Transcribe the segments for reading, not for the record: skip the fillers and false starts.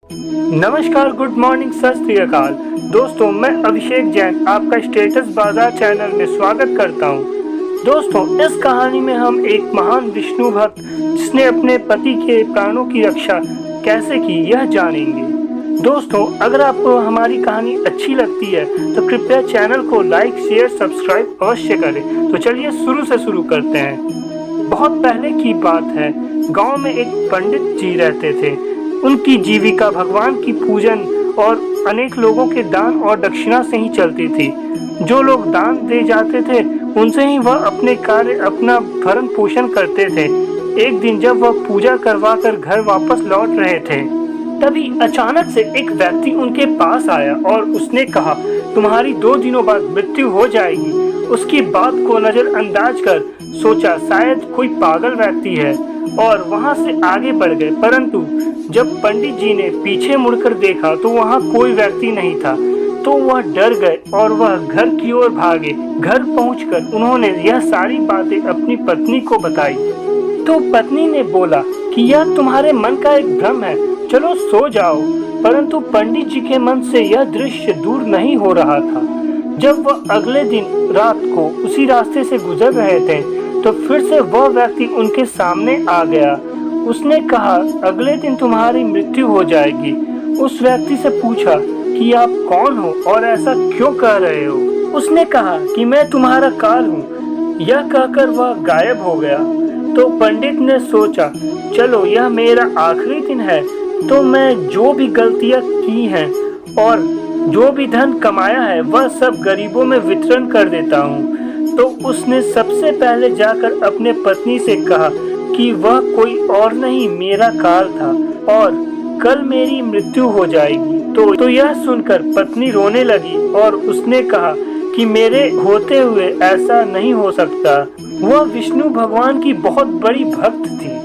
नमस्कार, good morning, सत श्री अकाल। दोस्तों, मैं अभिषेक जैन आपका स्टेटस बाजार चैनल में स्वागत करता हूं। दोस्तों, इस कहानी में हम एक महान विष्णु भक्त जिसने अपने पति के प्राणों की रक्षा कैसे की यह जानेंगे। दोस्तों, अगर आपको हमारी कहानी अच्छी लगती है तो कृपया चैनल को लाइक, शेयर, सब्सक्राइब अवश्य करें। तो चलिए शुरू करते हैं। बहुत पहले की बात है, गांव में एक पंडित जी रहते थे। उनकी जीविका भगवान की पूजन और अनेक लोगों के दान और दक्षिणा से ही चलती थी। जो लोग दान दे जाते थे उनसे ही वह अपने कार्य अपना भरण पोषण करते थे। एक दिन जब वह पूजा करवा कर घर वापस लौट रहे थे, तभी अचानक से एक व्यक्ति उनके पास आया और उसने कहा, तुम्हारी 2 दिनों बाद मृत्यु हो जाएगी। उसकी बात को नजरअंदाज कर सोचा शायद कोई पागल व्यक्ति है और वहां से आगे बढ़ गए। परंतु जब पंडित जी ने पीछे मुड़कर देखा तो वहां कोई व्यक्ति नहीं था। तो वह डर गए और वह घर की ओर भागे। घर पहुंचकर उन्होंने यह सारी बातें अपनी पत्नी को बताई। तो पत्नी ने बोला कि यह तुम्हारे मन का एक भ्रम है, चलो सो जाओ। परंतु पंडित जी के मन से यह दृश्य दूर नहीं हो रहा था। जब वह अगले दिन रात को उसी रास्ते से गुजर रहे थे तो फिर से वह व्यक्ति उनके सामने आ गया। उसने कहा, अगले दिन तुम्हारी मृत्यु हो जाएगी। उस व्यक्ति से पूछा कि आप कौन हो और ऐसा क्यों कह रहे हो। उसने कहा कि मैं तुम्हारा काल हूँ। यह कहकर वह गायब हो गया। तो पंडित ने सोचा, चलो यह मेरा आखिरी दिन है तो मैं जो भी गलतियां की हैं और जो भी धन कमाया है वह सब गरीबों में वितरण कर देता हूँ। तो उसने सबसे पहले जाकर अपने पत्नी से कहा कि वह कोई और नहीं मेरा काल था और कल मेरी मृत्यु हो जाएगी। तो यह सुनकर पत्नी रोने लगी और उसने कहा कि मेरे होते हुए ऐसा नहीं हो सकता। वह विष्णु भगवान की बहुत बड़ी भक्त थी।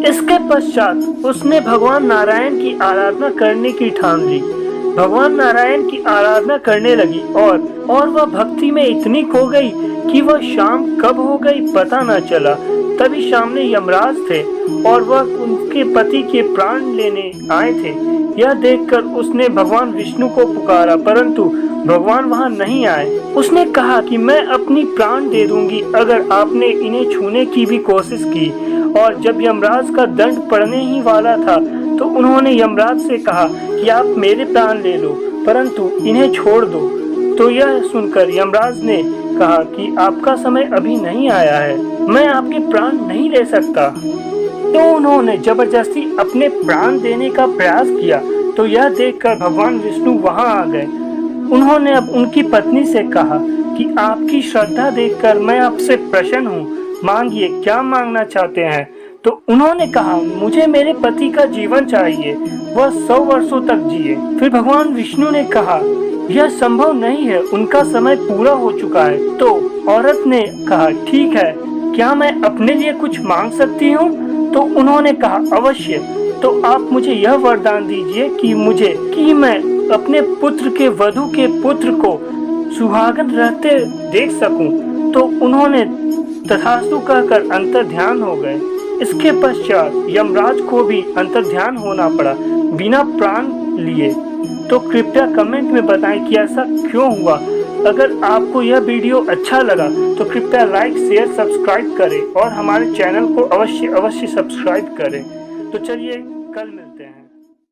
इसके पश्चात उसने भगवान नारायण की आराधना करने की ठान ली। भगवान नारायण की आराधना करने लगी और वह भक्ति में इतनी खो गई कि वह शाम कब हो गई पता न चला। तभी सामने यमराज थे और वह उनके पति के प्राण लेने आए थे। यह देखकर उसने भगवान विष्णु को पुकारा, परंतु भगवान वहां नहीं आए। उसने कहा कि मैं अपनी प्राण दे दूंगी अगर आपने इन्हें छूने की भी कोशिश की। और जब यमराज का दंड पड़ने ही वाला था तो उन्होंने यमराज से कहा कि आप मेरे प्राण ले लो परंतु इन्हें छोड़ दो। तो यह सुनकर यमराज ने कहा कि आपका समय अभी नहीं आया है, मैं आपके प्राण नहीं ले सकता। तो उन्होंने जबरदस्ती अपने प्राण देने का प्रयास किया। तो यह देखकर भगवान विष्णु वहां आ गए। उन्होंने अब उनकी पत्नी से कहा कि आपकी श्रद्धा देखकर मैं आपसे प्रसन्न हूँ, मांगिए क्या मांगना चाहते हैं। तो उन्होंने कहा, मुझे मेरे पति का जीवन चाहिए, वह 100 वर्षों तक जिए। फिर भगवान विष्णु ने कहा, यह संभव नहीं है, उनका समय पूरा हो चुका है। तो औरत ने कहा, ठीक है, क्या मैं अपने लिए कुछ मांग सकती हूँ। तो उन्होंने कहा, अवश्य। तो आप मुझे यह वरदान दीजिए कि मैं अपने पुत्र के वधू के पुत्र को सुहागन रहते देख सकूं। तो उन्होंने तथास्तु कहकर अंतर्ध्यान हो गए। इसके पश्चात यमराज को भी अंतर्ध्यान होना पड़ा बिना प्राण लिए। तो कृपया कमेंट में बताएं कि ऐसा क्यों हुआ। अगर आपको यह वीडियो अच्छा लगा तो कृपया लाइक, शेयर, सब्सक्राइब करें और हमारे चैनल को अवश्य सब्सक्राइब करें। तो चलिए कल मिलते हैं।